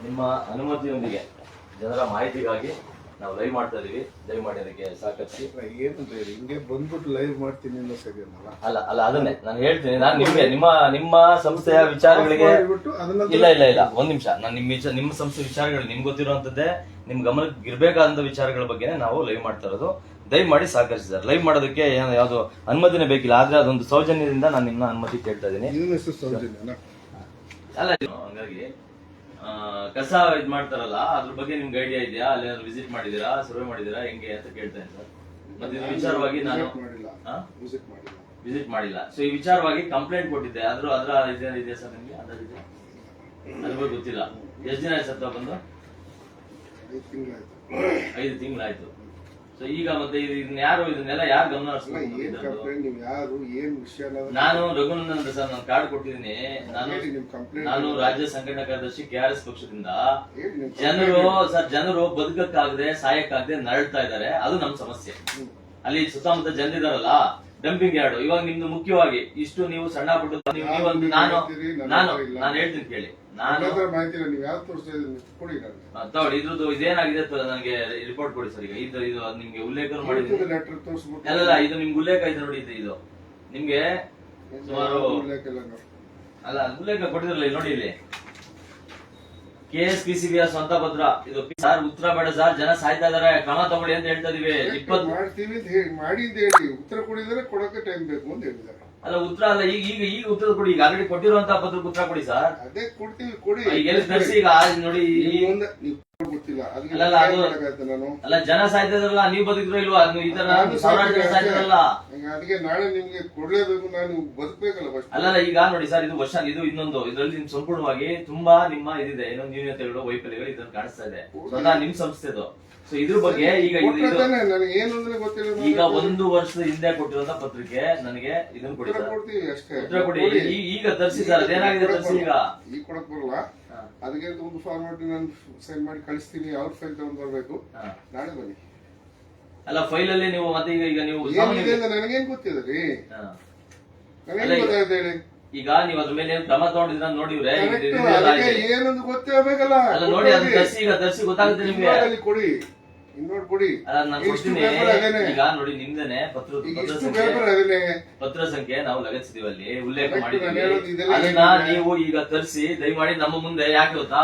ನಿಮ್ಮ ಅನುಮತಿಯೊಂದಿಗೆ ಜನರ ಮಾಹಿತಿಗಾಗಿ ನಾವು ಲೈವ್ ಮಾಡ್ತಾ ಇದೀವಿ. ದಯಮಾಡಿ ಅದಕ್ಕೆ ಸಹಕರಿಸಿ. ಏನಂತ ಹೇಳಿ ಹಿಂಗೆ ಬಂದ್ಬಿಟ್ಟು ಲೈವ್ ಮಾಡ್ತೀನಿ ಅನ್ನೋ ಸರಿ ಅಲ್ಲ ಅದನ್ನೇ ನಾನು ಹೇಳ್ತೀನಿ. ನಾನು ನಿಮ್ಗೆ ನಿಮ್ಮ ಸಂಸ್ಥೆಯ ವಿಚಾರಗಳಿಗೆ ಇಲ್ಲ ಒಂದ್ ನಿಮಿಷ. ನಾನು ನಿಮ್ಮ ಸಂಸ್ಥೆ ವಿಚಾರಗಳು ನಿಮ್ಗೆ ಗೊತ್ತಿರುವಂತದ್ದೇ, ನಿಮ್ ಗಮನಕ್ಕೆ ಇರ್ಬೇಕಾದಂತ ವಿಚಾರಗಳ ಬಗ್ಗೆ ನಾವು ಲೈವ್ ಮಾಡ್ತಾ ಇರೋದು. ದಯಮಾಡಿ ಸಹಕರಿಸಿದ್ದಾರೆ. ಲೈವ್ ಮಾಡೋದಕ್ಕೆ ಯಾವ್ದು ಅನುಮತಿನೇ ಬೇಕಿಲ್ಲ, ಆದ್ರೆ ಅದೊಂದು ಸೌಜನ್ಯದಿಂದ ನಾನು ನಿಮ್ಮ ಅನುಮತಿ ಕೇಳ್ತಾ ಇದ್ದೀನಿ. ಅಲ್ಲ ಹಂಗಾಗಿ ಕಸ ಇದ್ ಮಾಡ್ತಾರಲ್ಲ, ಅದ್ರ ಬಗ್ಗೆ ನಿಮ್ಗೆ ಐಡಿಯಾ ಇದೆಯಾ? ಅಲ್ಲಿ ವಿಸಿಟ್ ಮಾಡಿದೀರಾ, ಸರ್ವೆ ಮಾಡಿದೀರಾ, ಹೆಂಗೆ ಅಂತ ಕೇಳ್ತಾ ಇದ್ದೀನಿ ಸರ್. ಮತ್ತೆ ಇದ್ರ ವಿಚಾರವಾಗಿ ನಾನು ವಿಸಿಟ್ ಮಾಡಿಲ್ಲ. ಸೊ ಈ ವಿಚಾರವಾಗಿ ಕಂಪ್ಲೇಂಟ್ ಕೊಟ್ಟಿದ್ದೆ. ಅದ್ರ ಇದೆ ಸರ್ ನಿಮ್ಗೆ ಅಂದಾಜಿದೆ? ಅದ್ರ ಬಗ್ಗೆ ಗೊತ್ತಿಲ್ಲ. ಎಷ್ಟು ದಿನ ಆಯ್ತು ಸತ್ತ ಬಂದು? 5 ತಿಂಗಳಾಯ್ತು. ಸೊ ಈಗ ಮತ್ತೆ ಇದನ್ನೆಲ್ಲ ಯಾರು ಗಮನ ಹರಿಸ್ಬೇಕು? ನಾನು ರಘುನಂದನ್ ಸರ್, ನಾನು ಕಾರ್ಡ್ ಕೊಟ್ಟಿದ್ದೀನಿ. ನಾನು ರಾಜ್ಯ ಸಂಘಟನಾ ಕಾರ್ಯದರ್ಶಿ KRS ಪಕ್ಷದಿಂದ. ಜನರು ಬದುಕಕ್ಕಾಗದೆ ಸಾಯಕ್ಕಾಗದೆ ನರಳ್ತಾ ಇದ್ದಾರೆ. ಅದು ನಮ್ ಸಮಸ್ಯೆ. ಅಲ್ಲಿ ಸುತ್ತಮುತ್ತ ಜನರಿದಾರಲ್ಲ, ಡಂಪಿಂಗ್ ಯಾರ್ಡ್. ಇವಾಗ ನಿಮ್ದು ಮುಖ್ಯವಾಗಿ ಇಷ್ಟು ನೀವು ಸಣ್ಣ ಪುಟ್ಟ ನಾನು ಹೇಳ್ತೀನಿ ಕೇಳಿ. ತಗೊಳ್ಳಿ, ಇದ್ರದ್ದು ಇದೇನಾಗಿದೆ ನನಗೆ ರಿಪೋರ್ಟ್ ಕೊಡಿ ಸರ್. ಈಗ ಇದು ನಿಮ್ಗೆ ಉಲ್ಲೇಖ ಮಾಡಿದ್ದೀನಿ. ಅಲ್ಲ, ಇದು ನಿಮ್ಗೆ ಉಲ್ಲೇಖ ಇದೆ ನೋಡಿ. ಇದು ನಿಮ್ಗೆ ಸುಮಾರು ಉಲ್ಲೇಖ ಕೊಟ್ಟಿದ್ರಲ್ಲ, ನೋಡಿ ಇಲ್ಲಿ KSPCB ಸ್ವಂತ ಪತ್ರ. ಇದು ಸರ್ ಉತ್ತರ ಬೇಡ ಸರ್, ಜನ ಸಾಯ್ತಾ ಇದಾರೆ, ಕ್ರಮ ತಗೊಳ್ಳಿ ಅಂತ ಹೇಳ್ತಾ ಇದೀವಿ. 20 ಮಾಡಿ ಅಂತ ಹೇಳಿ ಉತ್ತರ ಕೊಡಿದ್ರೆ ಕೊಡಕ್ಕೆ ಟೈಮ್ ಬೇಕು ಅಂತ ಹೇಳಿದ್ದಾರೆ. ಅಲ್ಲ ಉತ್ತರ ಅಲ್ಲ, ಈಗ ಉತ್ತರ ಕೊಡಿ. ಈಗ ಆಲ್ರೆಡಿ ಕೊಟ್ಟಿರುವಂತಹ ಪತ್ರಕ್ಕೆ ಉತ್ತರ ಕೊಡಿ ಸರ್. ಅದೇ ಕೊಡ್ತೀವಿ, ಕೊಡಿ. ಈಗ ಎಲ್ಲಿ ತರಿಸಿ. ಈಗ ನೋಡಿ ಗೊತ್ತಿಲ್ಲ. ಅಲ್ಲ ಜನ ಸಾಯ್ತಿದ್ರಲ್ಲ, ನೀವು ಬದುಕಿದ್ರು ಇಲ್ವಾ? ಈ ತರ ಸಾವಿರಾರು ಜನ ಸಾಯ್ತಿದ್ರಲ್ಲ, ಅದಕ್ಕೆ ನಾಳೆ ನಿಮ್ಗೆ ಕೊಡ್ಲೇಬೇಕು, ನಾನು ಬದುಕಬೇಕಲ್ಲ. ಅಲ್ಲ ಈಗ ನೋಡಿ ಸರ್, ಇದು ವರ್ಷ ಇನ್ನೊಂದು ಇದರಲ್ಲಿ ಸಂಪೂರ್ಣವಾಗಿ ತುಂಬಾ ನಿಮ್ಮ ಇದಿದೆ, ಇನ್ನೊಂದು ನ್ಯೂನತೆಗಳು, ವೈಫಲ್ಯಗಳು ಇದನ್ನು ಕಾಣಿಸ್ತಾ ಇದೆ. ಸ್ವತಃ ನಿಮ್ ಸಂಸ್ಥೆದು. ಸೊ ಇದ್ರ ಬಗ್ಗೆ ಈಗ 1 ವರ್ಷದ ಹಿಂದೆ ಕೊಟ್ಟಿರುವಂತ ಪತ್ರಿಕೆ ನನಗೆ ಇದನ್ನ ಕೊಡಿ ಸರ್, ಉತ್ತರ ಕೊಡಿ. ಈಗ ತರಿಸಿ ಸರ್, ಅದೇನಾಗಿದೆ ತರಿಸಿ. ಈಗ ಕೊಡಕ್ ಬರಲ್ಲ, ಅದಕ್ಕೆ ಒಂದು ಫಾರ್ಮಾಟ್ ನಾನು ಸೆಂಡ್ ಮಾಡಿ ಕಳಿಸ್ತೀನಿ. ಅವ್ರ ಫೈಲ್ ತಗೊಂಡ್ ಬರ್ಬೇಕು, ನಾಳೆ ಬನ್ನಿ. ಅಲ್ಲ ಫೈಲ್ ಅಲ್ಲಿ ನೀವು ಮತ್ತೆ ಈಗ ನೀವು ನನಗೇನ್ ಗೊತ್ತಿದೆ ರೀ, ನನಗೇನ್ ಗೊತ್ತಾಗುತ್ತೆ ಹೇಳಿ. ಈಗ ನೀವು ಅದ್ರ ಮೇಲೆ ಕ್ರಮ ತಗೊಂಡಿದ್ರ ನೋಡಿವ್ರೆ, ಏನೊಂದು ಗೊತ್ತಿರಬೇಕಲ್ಲ. ಅಲ್ಲ ನೋಡಿ, ಅದು ತರಿಸಿ ಗೊತ್ತಾಗುತ್ತೆ ನಿಮ್ಗೆ. ಕೊಡಿ, ಇನ್ನೋಡ್ ಕೊಡಿ. ನಾನು ಕೊಡ್ತೀನಿ. ಈಗ ನೋಡಿ, ನಿಮ್ದೇನೆ ಪತ್ರ ಸಂಖ್ಯೆ ನಾವು ಲಗತ್ತಿದೀವಿ, ಅಲ್ಲಿ ಉಲ್ಲೇಖ ಮಾಡಿದ್ದೀವಿ. ಅದನ್ನ ನೀವು ಈಗ ತರಿಸಿ ದಯಮಾಡಿ ನಮ್ಮ ಮುಂದೆ. ಯಾಕೆ ಗೊತ್ತಾ,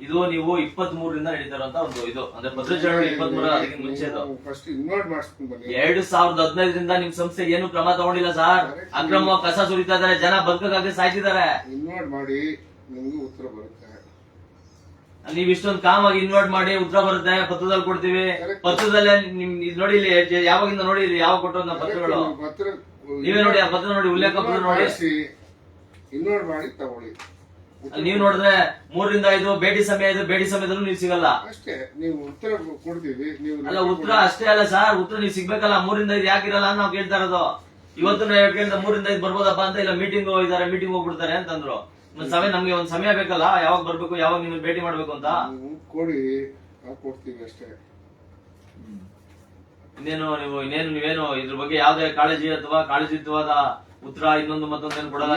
ಇದು ನೀವು 23ರಿಂದ ನಡೀತಾ ಇರುವಂತ ಒಂದು ಇದು, ಅಂದ್ರೆ ಪತ್ರ ಚಳವಳಿ 23 ಅದಕ್ಕೆ ಮುಂಚೆ 2015ರಿಂದ ನಿಮ್ ಸಂಸ್ಥೆ ಏನು ಕ್ರಮ ತಗೊಂಡಿಲ್ಲ ಸರ್. ಅಕ್ರಮ ಕಸ ಸುರಿತಾ ಇದಾರೆ, ಜನ ಬದುಕಾಗದೆ ಸಾಯ್ತಿದ್ದಾರೆ. ಇನ್ವರ್ಟ್ ಮಾಡಿ ನಿಮ್ಗೆ ಉತ್ತರ ಬರುತ್ತೆ. ನೀವ್ ಇಷ್ಟೊಂದು ಕಾಮಾಗಿ ಇನ್ವರ್ಟ್ ಮಾಡಿ ಉತ್ತರ ಬರುತ್ತೆ, ಪತ್ರದಲ್ಲಿ ಕೊಡ್ತೀವಿ. ಪತ್ರದಲ್ಲೇ ನಿಮ್ ನೋಡಿ, ಇಲ್ಲಿ ಯಾವಾಗಿಂದ ನೋಡಿ, ಇಲ್ಲಿ ಯಾವ ಕೊಟ್ಟರು ಪತ್ರಗಳು ನೀವೇ ನೋಡಿ. ಆ ಪತ್ರ ನೋಡಿ, ಉಲ್ಲೇಖ ಪತ್ರ ನೋಡಿ, ಇನ್ವರ್ಟ್ ಮಾಡಿ ತಗೊಳ್ಳಿ. ನೀವ್ ನೋಡಿದ್ರೆ 3ರಿಂದ 5 ಭೇಟಿ ಸಮಯ ಇದೆ, ಭೇಟಿ ಸಮಯದಲ್ಲೂ ನೀವು ಸಿಗಲ್ಲ ಅಷ್ಟೇ. ನೀವು ಉತ್ತರ ಕೊಡ್ತೀವಿ. ಅಲ್ಲ ಉತ್ತರ ಅಷ್ಟೇ ಅಲ್ಲ ಸರ್, ಉತ್ತರ ನೀವು ಸಿಗ್ಬೇಕಲ್ಲ. 3ರಿಂದ 5 ಯಾಕಿರಲ್ಲ ಅಂತ ನಾವು ಕೇಳ್ತಾ ಇರೋದು. ಇವತ್ತು ಕೇಳಿದ 3ರಿಂದ 5 ಬರ್ಬೋದಪ್ಪ ಅಂತ. ಇಲ್ಲ ಮೀಟಿಂಗ್ ಇದಾರೆ, ಮೀಟಿಂಗ್ ಹೋಗ್ಬಿಡ್ತಾರೆ ಅಂತಂದ್ರು. ನಮ್ಗೆ ಒಂದ್ ಸಮಯ ಬೇಕಲ್ಲ, ಯಾವಾಗ ಬರ್ಬೇಕು, ಯಾವಾಗ ನಿಮ್ಗೆ ಭೇಟಿ ಮಾಡ್ಬೇಕು ಅಂತ. ಕೊಡಿ, ಕೊಡ್ತೀವಿ ಅಷ್ಟೇ. ನೀವೇನು ಇದ್ರ ಬಗ್ಗೆ ಯಾವ್ದೇ ಕಾಳಜಿತ್ವಾದ ಉತ್ತರ ಇನ್ನೊಂದು ಮತ್ತೊಂದೇನು ಕೊಡಲ್ಲ.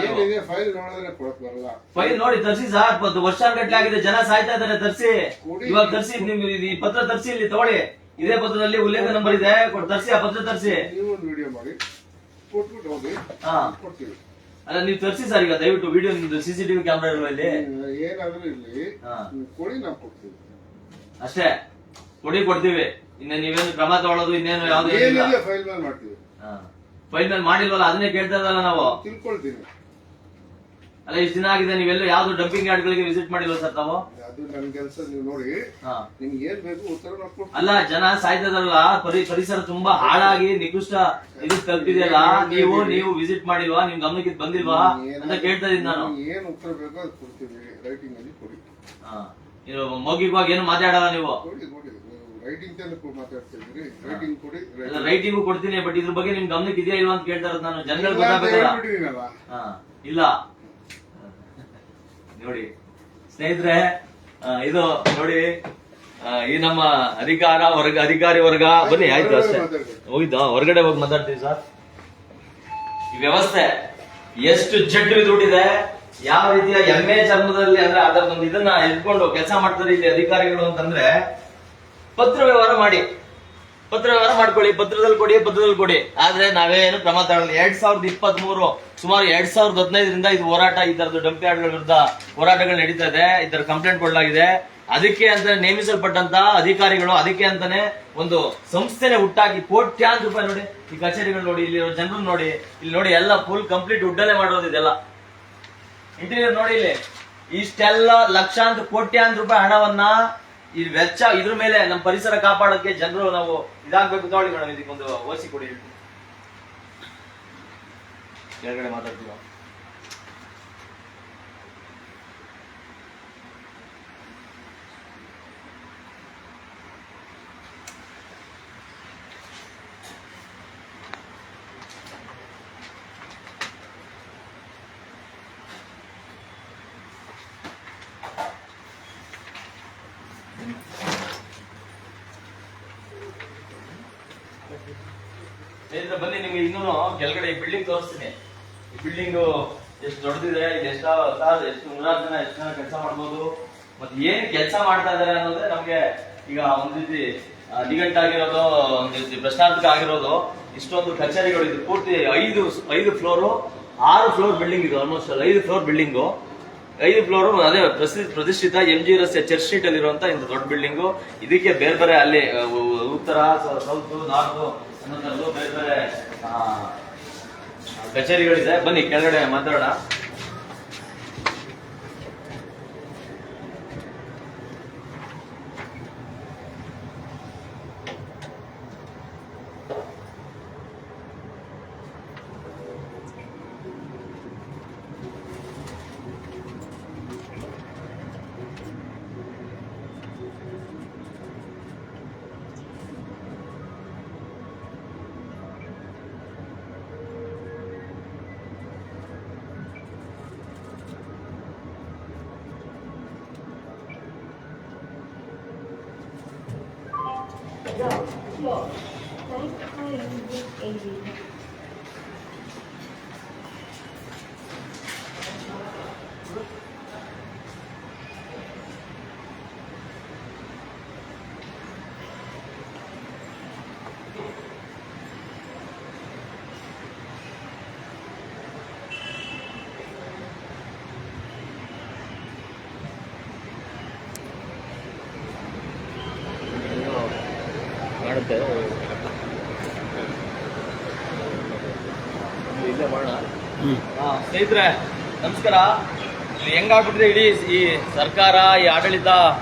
ಫೈಲ್ ನೋಡಿ ತರಿಸಿ ಸರ್. ವರ್ಷಾನ್ಗಟ್ಲೆ ಆಗಿದೆ, ಜನ ಸಾಯ್ತಾ ಇದಾರೆ, ತರಿಸಿ. ಇವಾಗ ತರಿಸಿ, ನಿಮ್ಗೆ ಈ ಪತ್ರ ತರಿಸಿ, ಇಲ್ಲಿ ತಗೊಳ್ಳಿ. ಇದೇ ಪತ್ರದಲ್ಲಿ ಉಲ್ಲೇಖ ನಂಬರ್ ಇದೆ, ತರಿಸಿ. ಆ ಪತ್ರ ತರಿಸಿ. ವಿಡಿಯೋ ಮಾಡಿ ಕೊಟ್ಬಿಟ್ಟು ಹೋಗಿ. ಕೊಡ್ತೀವಿ. ಅಲ್ಲ ನೀವು ತರಿಸಿ ಸರ್. ಈಗ ದಯವಿಟ್ಟು ವಿಡಿಯೋ, ನಿಮ್ದು CCTV ಕ್ಯಾಮ್ರಾ ಇರುವ ಇಲ್ಲಿ ಏನಾದ್ರೂ ಇಲ್ಲಿ ಕೊಡಿ, ನಾವು ಕೊಡ್ತೀವಿ ಅಷ್ಟೇ. ಕೊಡ್ತೀವಿ. ಇನ್ನ ನೀವೇನು ಕ್ರಮ ತಗೊಳ್ಳೋದು ಇನ್ನೇನು ಯಾವ್ದು ಫೈಲ್ ಮೇಲೆ ಮಾಡ್ತೀವಿ. ಫೈಲ್ ಮೇಲೆ ಮಾಡಿಲ್ವಲ್ಲ, ಅದನ್ನೇ ಕೇಳ್ತಾ ಇದ್ದಲ್ಲ ನಾವು. ತಿಳ್ಕೊಳ್ತೀನಿ. ಅಲ್ಲ ಇಷ್ಟು ದಿನ ಆಗಿದೆ, ನೀವೆಲ್ಲೂ ಯಾವ್ದು ಡಂಪಿಂಗ್ ಯಾರ್ಡ್ ಗಳಿಗೆ ವಿಸಿಟ್ ಮಾಡಿಲ್ವ ಸರ್ ತಾವು? ಅದು ನನ್ ಕೆಲಸ, ನೀವು ನೋಡಿ. ನಿಮ್ಗೆ ಏನ್ ಬೇಕು ಉತ್ತರ. ಅಲ್ಲ ಜನ ಸಾಯ್ತದಲ್ಲ, ಪರಿಸರ ತುಂಬಾ ಹಾಳಾಗಿ ನಿಕೃಷ್ಟ ಇದು ತಲುಪಿದೆಯಲ್ಲ, ನೀವು ವಿಸಿಟ್ ಮಾಡಿಲ್ವಾ? ನಿಮ್ ಗಮನಕ್ಕೆ ಬಂದಿಲ್ವಾ ಅಂತ ಕೇಳ್ತಾ ಇದ್ದೀನಿ ನಾನು. ಏನ್ ಉತ್ತರ ಬೇಕೋ ಅದು ಕೊಡ್ತೀವಿ, ರೈಟಿಂಗ್ ಅಲ್ಲಿ ಕೊಡಿ. ಮೌಖಿಕವಾಗಿ ಏನು ಮಾತಾಡಲ್ಲ ನೀವು? ರೈಟಿಂಗು ಕೊಡ್ತೀನಿ, ಬಟ್ ಇದ್ರ ಬಗ್ಗೆ ನಿಮ್ ಗಮನಕ್ಕೆ ಇದೆಯಾ ಇಲ್ವಾ ಅಂತ ಕೇಳ್ತಾ ಇರೋದು ನಾನು. ಜನಗಳು ಗೊತ್ತಾಗಬೇಕಲ್ಲ. ಇಲ್ಲ ನೋಡಿ ಸ್ನೇಹಿತರೆ, ಇದು ನೋಡಿ, ಈ ನಮ್ಮ ಅಧಿಕಾರಿ ವರ್ಗ ಬನ್ನಿ. ಆಯ್ತು ಅಷ್ಟೇ, ಹೋಗಿದ್ದ ಹೊರಗಡೆ ಹೋಗಿ ಮಾತಾಡ್ತೀವಿ ಸರ್. ಈ ವ್ಯವಸ್ಥೆ ಎಷ್ಟು ಜಡ್ಡು ಬಿದ್ದುಬಿಟ್ಟಿದೆ. ಯಾವ ರೀತಿಯ ಎಮ್ಮೆ ಚರ್ಮದಲ್ಲಿ ಅಂದ್ರೆ ಅದರದೊಂದು ಇದನ್ನ ಎತ್ಕೊಂಡು ಕೆಲಸ ಮಾಡ್ತಾರೆ ಇಲ್ಲಿ ಅಧಿಕಾರಿಗಳು ಅಂತಂದ್ರೆ ಪತ್ರ ವ್ಯವಹಾರ ಮಾಡ್ಕೊಳ್ಳಿ, ಪತ್ರದಲ್ಲಿ ಕೊಡಿ. ಆದ್ರೆ ನಾವೇನು ಕ್ರಮ ತಗೊಳ್ಳಿ. 2023 ಸುಮಾರು 2015ರಿಂದ ಇದು ಹೋರಾಟ, ಈ ತರದ್ದು ಡಂಪ್ ಯಾರ್ಡ್ಗಳ ವಿರುದ್ಧ ಹೋರಾಟಗಳು ನಡೀತಾ ಇದೆ. ಈ ತರ ಕಂಪ್ಲೇಂಟ್ ಕೊಡಲಾಗಿದೆ. ಅದಕ್ಕೆ ಅಂತ ನೇಮಿಸಲ್ಪಟ್ಟಂತ ಅಧಿಕಾರಿಗಳು ಅದಕ್ಕೆ ಅಂತಾನೆ ಒಂದು ಸಂಸ್ಥೆನೆ ಹುಟ್ಟಾಕಿ ಕೋಟ್ಯಾಂತರ ರೂಪಾಯಿ ನೋಡಿ, ಈ ಕಚೇರಿಗಳು ನೋಡಿ, ಇಲ್ಲಿ ಜನರು ನೋಡಿ, ಇಲ್ಲಿ ನೋಡಿ ಎಲ್ಲ ಫುಲ್ ಕಂಪ್ಲೀಟ್ ಉಡ್ಡನೆ ಮಾಡೋದು ಇದೆಲ್ಲ. ಇಂಟೀರಿಯರ್ ನೋಡಿ, ಇಲ್ಲಿ ಇಷ್ಟೆಲ್ಲ ಲಕ್ಷಾಂತರ ಕೋಟ್ಯಾಂತರ ರೂಪಾಯಿ ಹಣವನ್ನ ಈ ವೆಚ್ಚ ಇದ್ರ ಮೇಲೆ ನಮ್ಮ ಪರಿಸರ ಕಾಪಾಡೋಕೆ ಜನರು ನಾವು ಇದಾಗಬೇಕು. ನೋಡಿ ಮೇಡಮ್, ಇದಕ್ಕೊಂದು ಓಸಿ ಕೊಡಿ, ಕೆಳಗಡೆ ಮಾತಾಡ್ತೀವಿ. ಬನ್ನಿ, ನಿಮ್ಗೆ ಇನ್ನೂ ಕೆಳಗಡೆ ಈ ಬಿಲ್ಡಿಂಗ್ ತೋರಿಸ್ತೀನಿ. ಈ ಬಿಲ್ಡಿಂಗ್ ಎಷ್ಟು ದೊಡ್ಡದಿದೆ, ಇಲ್ಲಿ ಎಷ್ಟು ನೂರಾರು ಜನ ಎಷ್ಟು ಜನ ಕೆಲಸ ಮಾಡ್ಬೋದು, ಮತ್ತೆ ಏನ್ ಕೆಲಸ ಮಾಡ್ತಾ ಇದಾರೆ ಅನ್ನೋದೇ ನಮ್ಗೆ ಈಗ ಒಂದ್ ರೀತಿ ನಿಘಂಟಾಗಿರೋದು, ಒಂದ್ ರೀತಿ ಪ್ರಶ್ನಾರ್ಥಕ ಆಗಿರೋದು. ಇಷ್ಟೊಂದು ಕಚೇರಿಗಳು ಇದು ಪೂರ್ತಿ 5 ಫ್ಲೋರು 6 ಫ್ಲೋರ್ ಬಿಲ್ಡಿಂಗ್ ಇದು. ಆಲ್ಮೋಸ್ಟ್ 5 ಫ್ಲೋರ್ ಬಿಲ್ಡಿಂಗು, 5 ಫ್ಲೋರ್ ಅದೇ ಪ್ರತಿಷ್ಠಿತ MG ರಸ್ತೆ ಚರ್ಚ್ ಸ್ಟ್ರೀಟ್ ಅಲ್ಲಿ ಇರುವಂತ ಇಂಥ ದೊಡ್ಡ ಬಿಲ್ಡಿಂಗು. ಇದಕ್ಕೆ ಬೇರೆ ಬೇರೆ ಅಲ್ಲಿ ಉತ್ತರ, ಸೌತ್, ನಾರ್ತ್ ಅನ್ನೋದು ಬೇರೆ ಬೇರೆ ಕಚೇರಿಗಳಿದೆ. ಬನ್ನಿ ಕೆಳಗಡೆ ಮಾತಾಡೋಣ. ಮಾಡುತ್ತೆ ಇಲ್ಲೇ ಮಾಡೋಣ. ಸ್ನೇಹಿತರೆ ನಮಸ್ಕಾರ. ಇಲ್ಲಿ ಹೆಂಗಾಗ್ಬಿಟ್ರೆ ಇಡೀ ಈ ಸರ್ಕಾರ, ಈ ಆಡಳಿತ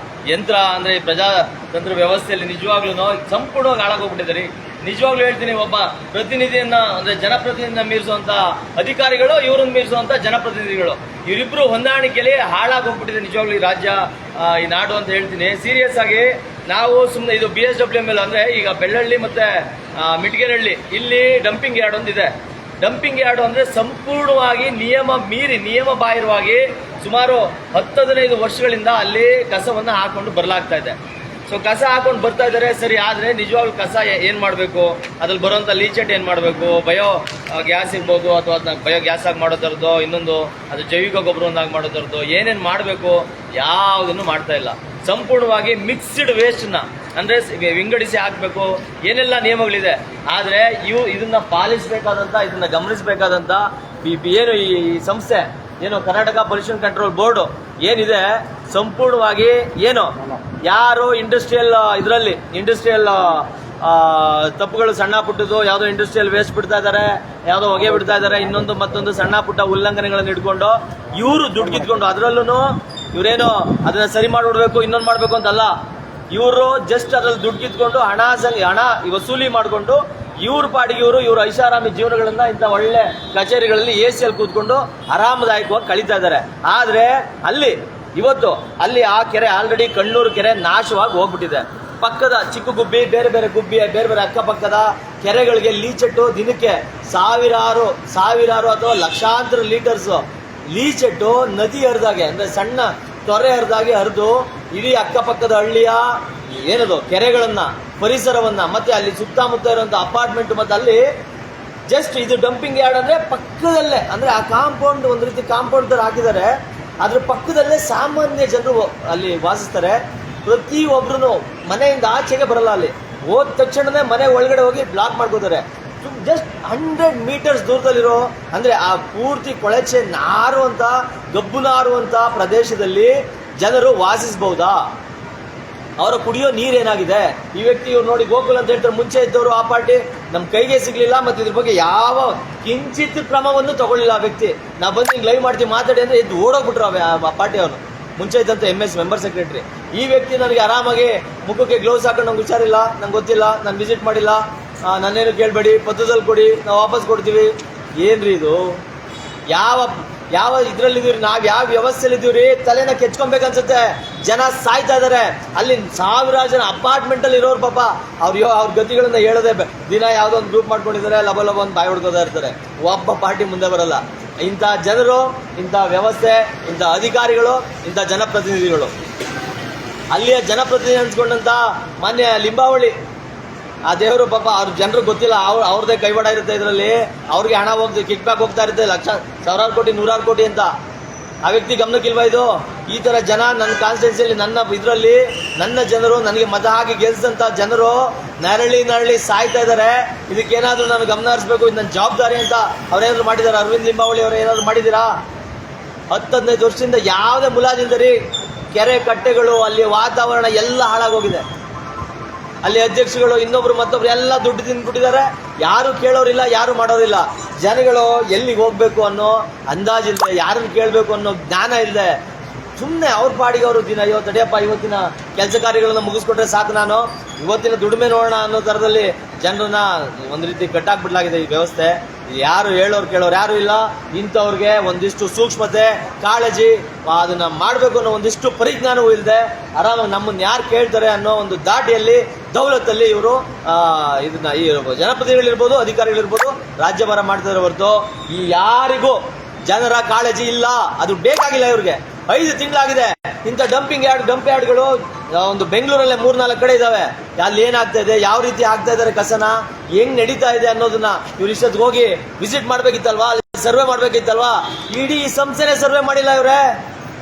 ಯಂತ್ರ ಅಂದ್ರೆ ಪ್ರಜಾತಂತ್ರ ವ್ಯವಸ್ಥೆಯಲ್ಲಿ ನಿಜವಾಗ್ಲೂ ಸಂಪೂರ್ಣವಾಗಿ ಹಾಳಾಗೋಗ್ಬಿಟ್ಟಿದ್ದಾರೆ. ನಿಜವಾಗ್ಲೂ ಹೇಳ್ತೀನಿ, ಒಬ್ಬ ಪ್ರತಿನಿಧಿಯನ್ನ ಅಂದ್ರೆ ಜನಪ್ರತಿನಿಧಿಯನ್ನ ಮೀರಿಸುವಂತ ಅಧಿಕಾರಿಗಳು, ಇವ್ರನ್ನ ಮೀರಿಸುವಂತ ಜನಪ್ರತಿನಿಧಿಗಳು, ಇವರಿಬ್ರು ಹೊಂದಾಣಿಕೆಯಲ್ಲಿ ಹಾಳಾಗೋಗ್ಬಿಟ್ಟಿದೆ ನಿಜವಾಗ್ಲೂ ಈ ರಾಜ್ಯ, ಈ ನಾಡು ಅಂತ ಹೇಳ್ತೀನಿ ಸೀರಿಯಸ್ ಆಗಿ. ನಾವು ಸುಮ್ಮನೆ ಇದು BSWML ಅಂದ್ರೆ ಈಗ ಬೆಳ್ಳಹಳ್ಳಿ ಮತ್ತೆ ಮಿಟ್ಗೇನಹಳ್ಳಿ ಇಲ್ಲಿ ಡಂಪಿಂಗ್ ಯಾರ್ಡ್ ಒಂದಿದೆ. ಡಂಪಿಂಗ್ ಯಾರ್ಡ್ ಅಂದ್ರೆ ಸಂಪೂರ್ಣವಾಗಿ ನಿಯಮ ಬಾಹಿರವಾಗಿ ಸುಮಾರು 10-15 ವರ್ಷಗಳಿಂದ ಅಲ್ಲಿ ಕಸವನ್ನ ಹಾಕೊಂಡು ಬರಲಾಗ್ತಾ ಇದೆ. ಸೊ ಕಸ ಹಾಕೊಂಡು ಬರ್ತಾ ಇದ್ದಾರೆ ಸರಿ, ಆದ್ರೆ ನಿಜವಾಗ್ಲೂ ಕಸ ಏನ್ ಮಾಡ್ಬೇಕು, ಅದ್ರಲ್ಲಿ ಬರುವಂತ ಲೀಚೆಟ್ ಏನ್ ಮಾಡ್ಬೇಕು, ಬಯೋ ಗ್ಯಾಸ್ ಇರ್ಬೋದು ಅಥವಾ ಅದನ್ನ ಬಯೋ ಗ್ಯಾಸ್ ಆಗಿ ಮಾಡೋದರದ್ದು, ಇನ್ನೊಂದು ಅದು ಜೈವಿಕ ಗೊಬ್ಬರವನ್ನಾಗಿ ಮಾಡೋದರದ್ದು, ಏನೇನ್ ಮಾಡ್ಬೇಕು ಯಾವುದನ್ನು ಮಾಡ್ತಾ ಇಲ್ಲ. ಸಂಪೂರ್ಣವಾಗಿ ಮಿಕ್ಸ್ಡ್ ವೇಸ್ಟ್ ನ ಅಂದ್ರೆ ವಿಂಗಡಿಸಿ ಹಾಕ್ಬೇಕು, ಏನೆಲ್ಲ ನಿಯಮಗಳಿದೆ. ಆದ್ರೆ ಇದನ್ನ ಪಾಲಿಸಬೇಕಾದಂತ, ಇದನ್ನ ಗಮನಿಸಬೇಕಾದಂತ ಏನು ಈ ಸಂಸ್ಥೆ ಏನು ಕರ್ನಾಟಕ ಪೊಲ್ಯೂಷನ್ ಕಂಟ್ರೋಲ್ ಬೋರ್ಡ್ ಏನಿದೆ, ಸಂಪೂರ್ಣವಾಗಿ ಏನು ಯಾರು ಇಂಡಸ್ಟ್ರಿಯಲ್ ಇಂಡಸ್ಟ್ರಿಯಲ್ ತಪ್ಪುಗಳು ಸಣ್ಣ ಪುಟ್ಟದು, ಯಾವುದೋ ಇಂಡಸ್ಟ್ರಿಯಲ್ ವೇಸ್ಟ್ ಬಿಡ್ತಾ ಇದಾರೆ, ಯಾವುದೋ ಹೊಗೆ ಬಿಡ್ತಾ ಇದಾರೆ, ಇನ್ನೊಂದು ಮತ್ತೊಂದು ಸಣ್ಣ ಪುಟ್ಟ ಉಲ್ಲಂಘನೆಗಳನ್ನು ಇಟ್ಕೊಂಡು ಇವರು ದುಡ್ಡು ಕಿತ್ಕೊಂಡು, ಅದರಲ್ಲೂ ಇವರೇನು ಅದನ್ನ ಸರಿ ಮಾಡಿಬಿಡ್ಬೇಕು, ಇನ್ನೊಂದು ಮಾಡ್ಬೇಕು ಅಂತಲ್ಲ, ಇವರು ಜಸ್ಟ್ ಅದ್ರಲ್ಲಿ ದುಡ್ಡು ಕಿತ್ಕೊಂಡು ಹಣ ವಸೂಲಿ ಮಾಡಿಕೊಂಡು ಇವ್ರ ಪಾಡಿಗೆ ಇವ್ರ ಐಷಾರಾಮಿ ಜೀವನಗಳನ್ನ ಇಂಥ ಒಳ್ಳೆ ಕಚೇರಿಗಳಲ್ಲಿ AC ಕೂತ್ಕೊಂಡು ಆರಾಮದಾಯಕವಾಗಿ ಕಳೀತಾ ಇದ್ದಾರೆ. ಆದ್ರೆ ಅಲ್ಲಿ ಆ ಕೆರೆ ಆಲ್ರೆಡಿ ಕಣ್ಣೂರು ಕೆರೆ ನಾಶವಾಗಿ ಹೋಗ್ಬಿಟ್ಟಿದೆ. ಪಕ್ಕದ ಚಿಕ್ಕ ಗುಬ್ಬಿ, ಬೇರೆ ಬೇರೆ ಅಕ್ಕಪಕ್ಕದ ಕೆರೆಗಳಿಗೆ ಲೀಚೆಟ್ಟು ದಿನಕ್ಕೆ ಸಾವಿರಾರು ಅಥವಾ ಲಕ್ಷಾಂತರ ಲೀಟರ್ಸ್ ಲೀಚೆಟ್ಟು ನದಿ ಹರಿದಾಗೆ ಅಂದ್ರೆ ಸಣ್ಣ ತೊರೆ ಹರಿದು ಇಡೀ ಅಕ್ಕಪಕ್ಕದ ಹಳ್ಳಿಯ ಕೆರೆಗಳನ್ನ, ಪರಿಸರವನ್ನ, ಮತ್ತೆ ಅಲ್ಲಿ ಸುತ್ತಮುತ್ತ ಇರುವಂತಹ ಅಪಾರ್ಟ್ಮೆಂಟ್ ಮತ್ತೆ ಅಲ್ಲಿ ಜಸ್ಟ್ ಇದು ಡಂಪಿಂಗ್ ಯಾರ್ಡ್ ಅಂದ್ರೆ ಪಕ್ಕದಲ್ಲೇ, ಅಂದ್ರೆ ಆ ಕಾಂಪೌಂಡ್ ಒಂದು ರೀತಿ ಕಾಂಪೌಂಡ್ ತರ ಹಾಕಿದ್ದಾರೆ, ಅದ್ರ ಪಕ್ಕದಲ್ಲೇ ಸಾಮಾನ್ಯ ಜನರು ಅಲ್ಲಿ ವಾಸಿಸ್ತಾರೆ. ಪ್ರತಿಯೊಬ್ರು ಮನೆಯಿಂದ ಆಚೆಗೆ ಬರಲ್ಲ, ಅಲ್ಲಿ ಹೋದ ತಕ್ಷಣನೇ ಮನೆ ಒಳಗಡೆ ಹೋಗಿ ಬ್ಲಾಕ್ ಮಾಡ್ಕೋತಾರೆ. ಜಸ್ಟ್ 100 ಮೀಟರ್ಸ್ ದೂರದಲ್ಲಿರೋ, ಅಂದ್ರೆ ಆ ಪೂರ್ತಿ ಕೊಳಚೆ ನಾರುವಂತ ಗಬ್ಬು ನಾರುವಂತ ಪ್ರದೇಶದಲ್ಲಿ ಜನರು ವಾಸಿಸಬಹುದಾ? ಅವರ ಕುಡಿಯೋ ನೀರೇನಾಗಿದೆ? ಈ ವ್ಯಕ್ತಿ ಇವ್ರು ನೋಡಿ ಗೋಕುಲ್ ಅಂತ ಹೇಳ್ತಾರೆ, ಮುಂಚೆ ಇದ್ದವರು ಆ ಪಾರ್ಟಿ ನಮ್ಮ ಕೈಗೆ ಸಿಗ್ಲಿಲ್ಲ, ಮತ್ತೆ ಇದ್ರ ಬಗ್ಗೆ ಯಾವ ಕಿಂಚಿತ್ ಕ್ರಮವನ್ನು ತಗೊಳ್ಳಿಲ್ಲ ಆ ವ್ಯಕ್ತಿ. ನಾವು ಬಂದು ಹಿಂಗೆ ಲೈವ್ ಮಾಡ್ತೀವಿ ಮಾತಾಡಿ ಅಂದ್ರೆ ಎದ್ದು ಓಡೋಗ್ಬಿಟ್ರು ಆ ಪಾರ್ಟಿ ಅವನು, ಮುಂಚೆ ಇದ್ದಂತ MS ಮೆಂಬರ್ ಸೆಕ್ರೆಟರಿ. ಈ ವ್ಯಕ್ತಿ ನನಗೆ ಆರಾಮಾಗಿ ಮುಖಕ್ಕೆ ಗ್ಲೌಸ್ ಹಾಕೊಂಡು ನಂಗೆ ಹುಷಾರಿಲ್ಲ, ನಂಗೆ ಗೊತ್ತಿಲ್ಲ, ನಾನು ವಿಸಿಟ್ ಮಾಡಿಲ್ಲ, ನನ್ನೇನು ಕೇಳಬೇಡಿ, ಪತ್ರದಲ್ಲಿ ಕೊಡಿ, ನಾವು ವಾಪಸ್ ಕೊಡ್ತೀವಿ. ಏನ್ರಿ ಇದು? ಯಾವ ಇದ್ರಲ್ಲಿದ್ದೀವಿ ನಾವು, ಯಾವ ವ್ಯವಸ್ಥೆಯಲ್ಲಿದ್ದೀವ್ರಿ? ತಲೆನ ಕೆಚ್ಕೊಬೇಕನ್ಸುತ್ತೆ. ಜನ ಸಾಯ್ತಾ ಇದಾರೆ ಅಲ್ಲಿ, ಸಾವಿರಾರು ಜನ ಅಪಾರ್ಟ್ಮೆಂಟ್ ಅಲ್ಲಿ ಇರೋರು. ಪಾಪ ಅವ್ರ ಗತಿಗಳನ್ನ ಹೇಳದೆ ದಿನ ಯಾವ್ದೋ ಒಂದು ಗ್ರೂಪ್ ಮಾಡ್ಕೊಂಡಿದ್ದಾರೆ, ಲಬ ಒಂದು ಬಾಯಿ ಹೊಡ್ಕೋತಾ ಇರ್ತಾರೆ. ಒಬ್ಬ ಪಾರ್ಟಿ ಮುಂದೆ ಬರಲ್ಲ. ಇಂಥ ಜನರು, ಇಂಥ ವ್ಯವಸ್ಥೆ, ಇಂಥ ಅಧಿಕಾರಿಗಳು, ಇಂಥ ಜನಪ್ರತಿನಿಧಿಗಳು. ಅಲ್ಲಿಯ ಜನಪ್ರತಿನಿಧಿ ಅನ್ಸ್ಕೊಂಡಂತ ಮಾನ್ಯ ಲಿಂಬಾವಳಿ ಆ ದೇವರು, ಪಾಪ ಅವ್ರ ಜನರು ಗೊತ್ತಿಲ್ಲ, ಅವ್ರದೇ ಕೈವಾಡ ಇರುತ್ತೆ ಇದರಲ್ಲಿ. ಅವ್ರಿಗೆ ಹಣ ಹೋಗ್ತದೆ, ಕಿಕ್ ಬ್ಯಾಕ್ ಹೋಗ್ತಾ ಇರುತ್ತೆ, ಸಾವಿರಾರು ಕೋಟಿ, 100 ಕೋಟಿ ಅಂತ. ಆ ವ್ಯಕ್ತಿ ಗಮನಕ್ಕಿಲ್ವಾ ಇದು? ಈ ತರ ಜನ ನನ್ನ ಕಾನ್ಸ್ಟಿಟ್ಯೂನ್ಸಿಯಲ್ಲಿ, ನನ್ನ ಇದರಲ್ಲಿ ನನ್ನ ಜನರು, ನನಗೆ ಮತ ಹಾಕಿ ಗೆಲ್ಸಿದಂತ ಜನರು ನರಳಿ ಸಾಯ್ತಾ ಇದ್ದಾರೆ. ಇದಕ್ಕೇನಾದ್ರೂ ನಾನು ಗಮನ ಹರಿಸ್ಬೇಕು, ಇದು ನನ್ನ ಜವಾಬ್ದಾರಿ ಅಂತ ಅವ್ರೇನಾದ್ರು ಮಾಡಿದಾರ? ಅರವಿಂದ್ ಲಿಂಬಾವಳಿ ಅವರು ಏನಾದ್ರು ಮಾಡಿದ್ದೀರಾ? 10-15 ವರ್ಷದಿಂದ ಯಾವುದೇ ಮುಲಾಜಿಲ್ದರಿ ಕೆರೆ ಕಟ್ಟೆಗಳು, ಅಲ್ಲಿ ವಾತಾವರಣ ಎಲ್ಲ ಹಾಳಾಗೋಗಿದೆ. ಅಲ್ಲಿ ಅಧ್ಯಕ್ಷಗಳು ಇನ್ನೊಬ್ರು ಮತ್ತೊಬ್ರು ಎಲ್ಲ ದುಡ್ಡು ತಿಂದ್ಬಿಟ್ಟಿದ್ದಾರೆ. ಯಾರು ಕೇಳೋರಿಲ್ಲ, ಯಾರು ಮಾಡೋರಿಲ್ಲ. ಜನಗಳು ಎಲ್ಲಿಗೆ ಹೋಗ್ಬೇಕು ಅನ್ನೋ ಅಂದಾಜಿಲ್ಲದೆ, ಯಾರನ್ನು ಕೇಳಬೇಕು ಅನ್ನೋ ಜ್ಞಾನ ಇಲ್ಲದೆ ಸುಮ್ಮನೆ ಅವ್ರ ಪಾಡಿಗೆ ಅವರು ದಿನ, ಇವತ್ತು ತಡಿಯಪ್ಪ ಇವತ್ತಿನ ಕೆಲಸ ಕಾರ್ಯಗಳನ್ನ ಮುಗಿಸ್ಕೊಟ್ರೆ ಸಾಕು, ನಾನು ಇವತ್ತಿನ ದುಡಿಮೆ ನೋಡೋಣ ಅನ್ನೋ ಥರದಲ್ಲಿ ಜನರನ್ನ ಒಂದು ರೀತಿ ಕಟ್ಟಾಕ್ಬಿಡ್ಲಾಗಿದೆ ಈ ವ್ಯವಸ್ಥೆ. ಯಾರು ಹೇಳೋರು ಕೇಳೋರು ಯಾರು ಇಲ್ಲ. ಇಂಥವ್ರಿಗೆ ಒಂದಿಷ್ಟು ಸೂಕ್ಷ್ಮತೆ, ಕಾಳಜಿ, ಅದನ್ನ ಮಾಡಬೇಕು ಅನ್ನೋ ಒಂದಿಷ್ಟು ಪರಿಜ್ಞಾನವೂ ಇಲ್ಲದೆ ಆರಾಮಾಗಿ ನಮ್ಮನ್ನ ಯಾರು ಕೇಳ್ತಾರೆ ಅನ್ನೋ ಒಂದು ದಾಟಿಯಲ್ಲಿ, ದೌಲತ್ತಲ್ಲಿ ಇವರು ಇದನ್ನ ಈ ಜನಪ್ರತಿನಿಧಿಗಳಿರ್ಬೋದು, ಅಧಿಕಾರಿಗಳಿರ್ಬೋದು ರಾಜ್ಯಭಾರ ಮಾಡ್ತಿದ್ದಾರೆ ಹೊರತು ಈ ಯಾರಿಗೂ ಜನರ ಕಾಳಜಿ ಇಲ್ಲ. ಅದು ಬೇಕಾಗಿಲ್ಲ ಇವ್ರಿಗೆ. 5 ತಿಂಗಳಾಗಿದೆ ಇಂಥ ಡಂಪ್ ಯಾರ್ಡ್ಗಳು ಒಂದು ಬೆಂಗಳೂರಲ್ಲೇ 3-4 ಕಡೆ ಇದಾವೆ. ಅಲ್ಲಿ ಏನಾಗ್ತಾ ಇದೆ, ಯಾವ ರೀತಿ ಆಗ್ತಾ ಇದಾರೆ, ಕಸನ ಹೆಂಗ್ ನಡೀತಾ ಇದೆ ಅನ್ನೋದನ್ನ ಇವ್ರು ಇಷ್ಟೊತ್ತಿಗೆ ಹೋಗಿ ವಿಸಿಟ್ ಮಾಡ್ಬೇಕಿತ್ತಲ್ವಾ, ಸರ್ವೆ ಮಾಡ್ಬೇಕಿತ್ತಲ್ವಾ? ಇಡೀ ಈ ಸಂಸ್ಥೆನೇ ಸರ್ವೆ ಮಾಡಿಲ್ಲ ಇವ್ರೆ.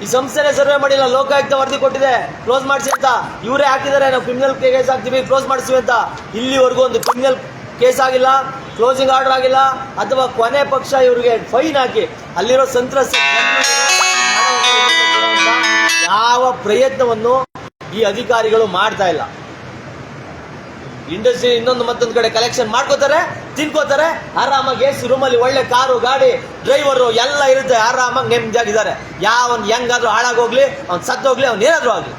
ಈ ಸಂಸ್ಥೆನೇ ಸರ್ವೆ ಮಾಡಿಲ್ಲ. ಲೋಕಾಯುಕ್ತ ವರದಿ ಕೊಟ್ಟಿದೆ ಕ್ಲೋಸ್ ಮಾಡಿಸಿ ಅಂತ. ಇವರೇ ಹಾಕಿದ್ದಾರೆ, ನಾವು ಕ್ರಿಮಿನಲ್ ಕೇಸ್ ಹಾಕ್ತೀವಿ, ಕ್ಲೋಸ್ ಮಾಡಿಸ್ತೀವಿ ಅಂತ. ಇಲ್ಲಿವರೆಗೂ ಒಂದು ಕ್ರಿಮಿನಲ್ ಕೇಸ್ ಆಗಿಲ್ಲ, ಕ್ಲೋಸಿಂಗ್ ಆರ್ಡರ್ ಆಗಿಲ್ಲ, ಅಥವಾ ಕೊನೆ ಪಕ್ಷ ಇವರಿಗೆ ಫೈನ್ ಹಾಕಿ ಅಲ್ಲಿರೋ ಸಂತ್ರಸ್ತ ಯಾವ ಪ್ರಯತ್ನವನ್ನು ಈ ಅಧಿಕಾರಿಗಳು ಮಾಡ್ತಾ ಇಲ್ಲ. ಇಂಡಸ್ಟ್ರಿ ಇನ್ನೊಂದು ಮತ್ತೊಂದು ಕಡೆ ಕಲೆಕ್ಷನ್ ಮಾಡ್ಕೋತಾರೆ, ತಿನ್ಕೋತಾರೆ, ಆರಾಮಾಗಿ ಎಸಿ ರೂಮಲ್ಲಿ ಒಳ್ಳೆ ಕಾರು, ಗಾಡಿ, ಡ್ರೈವರು ಎಲ್ಲ ಇರುತ್ತೆ, ಆರಾಮಾಗಿ ನೆಮ್ಮದಿಯಾಗಿದ್ದಾರೆ. ಯಾವನ್ ಹೆಂಗಾದ್ರೂ ಹಾಳಾಗೋಗ್ಲಿ, ಅವ್ನು ಸತ್ತೋಗ್ಲಿ, ಅವ್ನು ಏನಾದ್ರೂ ಆಗ್ಲಿ.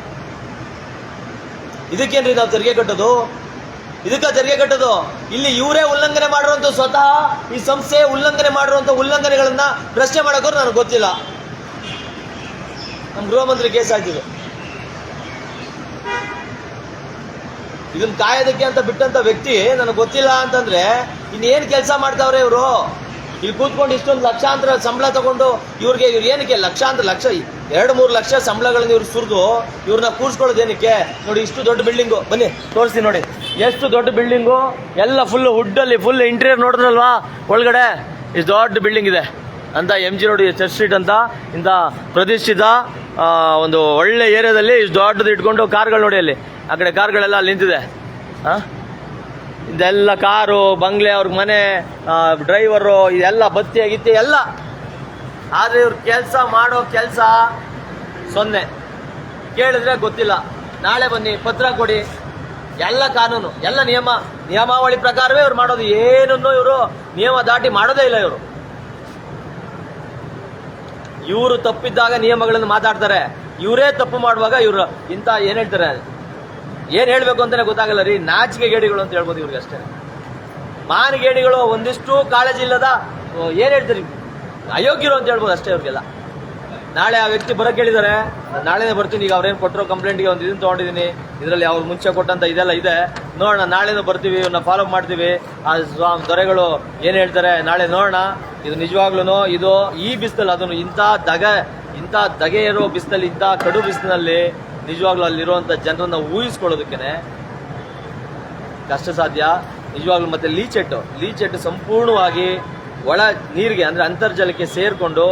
ಇದಕ್ಕೇನ್ರಿ ನಾವು ತೆರಿಗೆ ಕಟ್ಟೋದು? ಇದಕ್ಕ ತೆರಿಗೆ ಕಟ್ಟೋದು? ಇಲ್ಲಿ ಇವರೇ ಉಲ್ಲಂಘನೆ ಮಾಡಿರುವಂತ, ಸ್ವತಃ ಈ ಸಂಸ್ಥೆ ಉಲ್ಲಂಘನೆ ಮಾಡಿರುವಂತ ಉಲ್ಲಂಘನೆಗಳನ್ನ ಪ್ರಶ್ನೆ ಮಾಡೋಕೋರು ನನಗೆ ಗೊತ್ತಿಲ್ಲ. ನಮ್ಮ ಗೃಹ ಮಂತ್ರಿ ಕೇಸ್ ಹಾಕಿದ್ರು. ಇದನ್ನ ಕಾಯೋದಕ್ಕೆ ಅಂತ ಬಿಟ್ಟಂತ ವ್ಯಕ್ತಿ ನನಗೆ ಗೊತ್ತಿಲ್ಲ ಅಂತಂದ್ರೆ ಇನ್ನೇನು ಕೆಲಸ ಮಾಡ್ತಾವ್ರೆ ಇವರು? ಇಲ್ಲಿ ಕೂತ್ಕೊಂಡು ಇಷ್ಟೊಂದು ಲಕ್ಷಾಂತರ ಸಂಬಳ ತಗೊಂಡು ಇವ್ರು ಏನಕ್ಕೆ ಲಕ್ಷ 2-3 ಲಕ್ಷ ಸಂಬಳಗಳನ್ನ ಇವ್ರು ಸುರಿದು ಇವ್ರನ್ನ ಕೂರ್ಸ್ಕೊಳ್ಳೋದೇನಕ್ಕೆ? ನೋಡಿ, ಇಷ್ಟು ದೊಡ್ಡ ಬಿಲ್ಡಿಂಗು, ಬನ್ನಿ ತೋರಿಸ್ತೀನಿ ನೋಡಿ, ಎಷ್ಟು ದೊಡ್ಡ ಬಿಲ್ಡಿಂಗು, ಎಲ್ಲ ಫುಲ್ ವುಡ್ ಅಲ್ಲಿ, ಫುಲ್ ಇಂಟೀರಿಯರ್ ನೋಡಿದ್ರಲ್ವಾ ಒಳಗಡೆ, ಇಷ್ಟು ದೊಡ್ಡ ಬಿಲ್ಡಿಂಗ್ ಇದೆ ಅಂತ. MG ರೋಡ್ ಚರ್ಚ್ ಸ್ಟ್ರೀಟ್ ಅಂತ ಇಂಥ ಪ್ರತಿಷ್ಠಿತ ಒಂದು ಒಳ್ಳೆ ಏರಿಯಾದಲ್ಲಿ ಇಷ್ಟು ದೊಡ್ಡದು ಇಟ್ಕೊಂಡು ಕಾರ್ಗಳು ನೋಡಿ, ಅಲ್ಲಿ ಆ ಕಡೆ ಕಾರ್ಗಳೆಲ್ಲ ಅಲ್ಲಿ ನಿಂತಿದೆ. ಇದೆಲ್ಲ ಕಾರು, ಬಂಗ್ಲೆ, ಅವ್ರಿಗೆ ಮನೆ, ಡ್ರೈವರು, ಇದೆಲ್ಲ ಬತ್ತಿ ಆಗಿತ್ತೆ ಎಲ್ಲ. ಆದರೆ ಇವ್ರು ಕೆಲಸ ಮಾಡೋ ಕೆಲಸ 0. ಕೇಳಿದ್ರೆ ಗೊತ್ತಿಲ್ಲ, ನಾಳೆ ಬನ್ನಿ ಪತ್ರ ಕೊಡಿ, ಎಲ್ಲ ಕಾನೂನು, ಎಲ್ಲ ನಿಯಮಾವಳಿ ಪ್ರಕಾರವೇ ಇವ್ರು ಮಾಡೋದು. ಏನನ್ನೂ ಇವರು ನಿಯಮ ದಾಟಿ ಮಾಡೋದೇ ಇಲ್ಲ. ಇವರು ತಪ್ಪಿದ್ದಾಗ ನಿಯಮಗಳನ್ನು ಮಾತಾಡ್ತಾರೆ, ಇವರೇ ತಪ್ಪು ಮಾಡುವಾಗ ಇವರು ಇಂಥ ಏನ್ ಹೇಳ್ತಾರೆ, ಏನ್ ಹೇಳ್ಬೇಕು ಅಂತಾನೆ ಗೊತ್ತಾಗಲ್ಲ ರೀ. ನಾಚಿಕೆ ಗೇಡಿಗಳು ಅಂತ ಹೇಳ್ಬೋದು ಇವ್ರಿಗೆ ಅಷ್ಟೇ. ಮಾನಗೇಡಿಗಳು, ಒಂದಿಷ್ಟು ಕಾಳಜಿ ಇಲ್ಲದ, ಏನ್ ಹೇಳ್ತಾರೆ, ಅಯೋಗ್ಯರು ಅಂತ ಹೇಳ್ಬೋದು ಅಷ್ಟೇ ಇವ್ರಿಗೆಲ್ಲ. ನಾಳೆ ಆ ವ್ಯಕ್ತಿ ಬರಕ್ಕೆ ಹೇಳಿದ್ದಾರೆ, ನಾಳೆನೇ ಬರ್ತೀನಿ. ಈಗ ಅವ್ರೇನು ಕೊಟ್ಟರೋ ಕಂಪ್ಲೇಂಟ್ಗೆ ಒಂದು ಇದನ್ನು ತೊಗೊಂಡಿದ್ದೀನಿ, ಇದರಲ್ಲಿ ಅವ್ರು ಮುಂಚೆ ಕೊಟ್ಟಂತ ಇದೆಲ್ಲ ಇದೆ, ನೋಡೋಣ, ನಾಳೆನೂ ಬರ್ತೀವಿ, ಇವ್ರನ್ನ ಫಾಲೋ ಮಾಡ್ತೀವಿ. ಆ ದೊರೆಗಳು ಏನು ಹೇಳ್ತಾರೆ ನಾಳೆ ನೋಡೋಣ. ಇದು ನಿಜವಾಗ್ಲೂ ಇದು ಈ ಬಿಸಿಲಲ್ಲಿ, ಅದನ್ನು ಇಂಥ ದಗೆ ಇರೋ ಬಿಸಿಲಲ್ಲಿ, ಇಂಥ ಕಡು ಬಿಸಿಲಿನಲ್ಲಿ ನಿಜವಾಗ್ಲೂ ಅಲ್ಲಿರುವಂಥ ಜನರನ್ನ ಊಹಿಸ್ಕೊಳ್ಳೋದಕ್ಕೆ ಕಷ್ಟ ಸಾಧ್ಯ. ನಿಜವಾಗ್ಲೂ. ಮತ್ತೆ ಲೀಚೆಟ್ಟು ಸಂಪೂರ್ಣವಾಗಿ ಒಳ ನೀರಿಗೆ ಅಂದ್ರೆ ಅಂತರ್ಜಲಕ್ಕೆ ಸೇರ್ಕೊಂಡು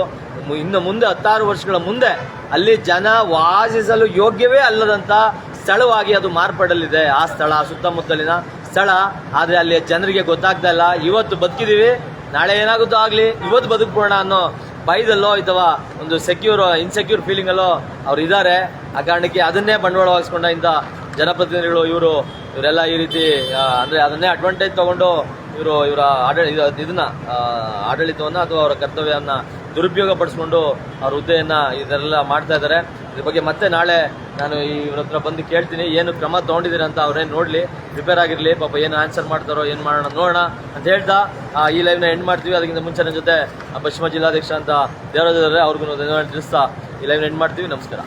ಇನ್ನು ಮುಂದೆ 16 ವರ್ಷಗಳ ಮುಂದೆ ಅಲ್ಲಿ ಜನ ವಾಸಿಸಲು ಯೋಗ್ಯವೇ ಅಲ್ಲದಂತ ಸ್ಥಳವಾಗಿ ಅದು ಮಾರ್ಪಡಲಿದೆ. ಆ ಸ್ಥಳ ಸುತ್ತಮುತ್ತಲಿನ ಸ್ಥಳ. ಆದ್ರೆ ಅಲ್ಲಿ ಜನರಿಗೆ ಗೊತ್ತಾಗ್ತಾ ಇಲ್ಲ. ಇವತ್ತು ಬದುಕಿದೀವಿ, ನಾಳೆ ಏನಾಗುತ್ತೋ ಆಗ್ಲಿ, ಇವತ್ತು ಬದುಕ್ಬೋಣ ಅನ್ನೋ ಭಯದಲ್ಲೋ ಅಥವಾ ಒಂದು ಇನ್ಸೆಕ್ಯೂರ್ ಫೀಲಿಂಗ್ ಅಲ್ಲೋ ಅವ್ರು ಇದ್ದಾರೆ. ಆ ಕಾರಣಕ್ಕೆ ಅದನ್ನೇ ಬಂಡವಾಳವಾಗಿಸ್ಕೊಂಡ ಇಂಥ ಜನಪ್ರತಿನಿಧಿಗಳು ಇವರೆಲ್ಲ ಈ ರೀತಿ ಅಂದ್ರೆ ಅದನ್ನೇ ಅಡ್ವಾಂಟೇಜ್ ತಗೊಂಡು ಇವರ ಆಡಳಿತವನ್ನ ಅಥವಾ ಅವರ ಕರ್ತವ್ಯವನ್ನ ದುರುಪಯೋಗ ಪಡಿಸ್ಕೊಂಡು ಅವ್ರ ಹುದ್ದೆಯನ್ನ ಇದೆಲ್ಲ ಮಾಡ್ತಾ ಇದ್ದಾರೆ. ಇದ್ರ ಬಗ್ಗೆ ಮತ್ತೆ ನಾಳೆ ನಾನು ಇವ್ರ ಹತ್ರ ಬಂದು ಕೇಳ್ತೀನಿ, ಏನು ಕ್ರಮ ತಗೊಂಡಿದ್ದೀರ ಅಂತ ಅವ್ರೇನು ನೋಡ್ಲಿ, ಪ್ರಿಪೇರ್ ಆಗಿರ್ಲಿ. ಪಾಪ ಏನು ಆನ್ಸರ್ ಮಾಡ್ತಾರೋ ಏನು ಮಾಡೋಣ ನೋಡೋಣ ಅಂತ ಹೇಳ್ತಾ ಈ ಲೈವ್ನ ಎಂಡ್ ಮಾಡ್ತೀವಿ. ಅದಕ್ಕಿಂತ ಮುಂಚೆ ನನ್ನ ಜೊತೆ ಪಶ್ಚಿಮ ಜಿಲ್ಲಾಧ್ಯಕ್ಷ ಅಂತ ದೇವರಾಜ್ ಅವ್ರಿಗೂ ಧನ್ಯವಾದ ತಿಳಿಸ್ತಾ ಈ ಲೈವ್ನ ಎಂಡ್ ಮಾಡ್ತೀವಿ. ನಮಸ್ಕಾರ.